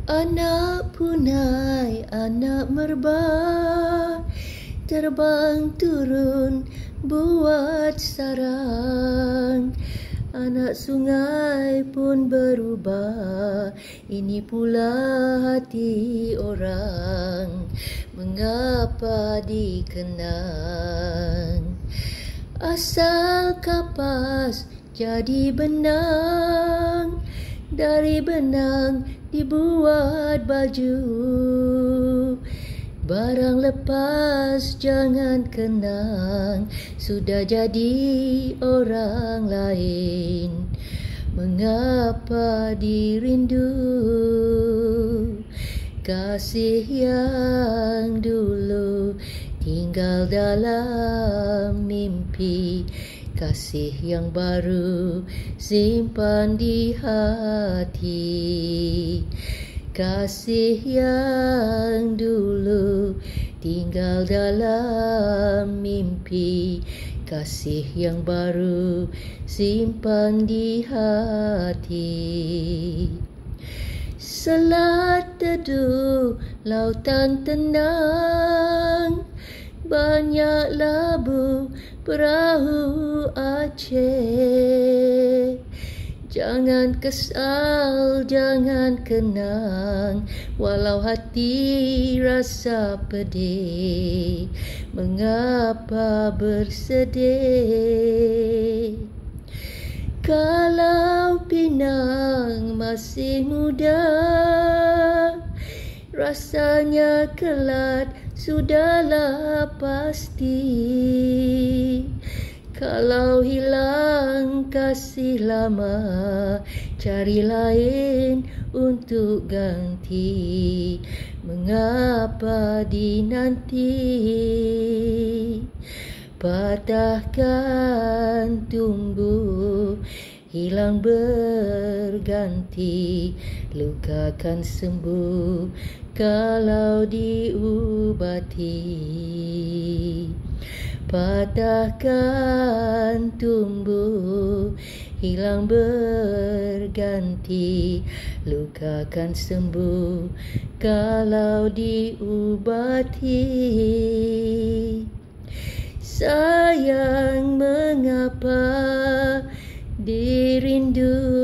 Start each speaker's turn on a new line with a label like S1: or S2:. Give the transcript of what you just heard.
S1: Anak punai, anak merbah, terbang turun buat sarang. Anak sungai pun berubah, ini pula hati orang, mengapa dikenang? Asal kapas jadi benang, dari benang dibuat baju. Barang lepas jangan kenang, sudah jadi orang lain, mengapa dirindu? Kasih yang dulu tinggal dalam mimpi, kasih yang baru simpan di hati. Kasih yang dulu tinggal dalam mimpi, kasih yang baru simpan di hati. Selat teduh, lautan tenang, banyak labu perahu Aceh. Jangan kesal, jangan kenang, walau hati rasa pedih, mengapa bersedih? Kalau Pinang masih muda, rasanya kelak sudahlah pasti. Kalau hilang kasih lama, cari lain untuk ganti, mengapa dinanti? Patahkan tumbuh, hilang berganti, luka kan sembuh kalau diubati. Patahkan tumbuh, hilang berganti, luka kan sembuh kalau diubati. Sayang, mengapa dirindu?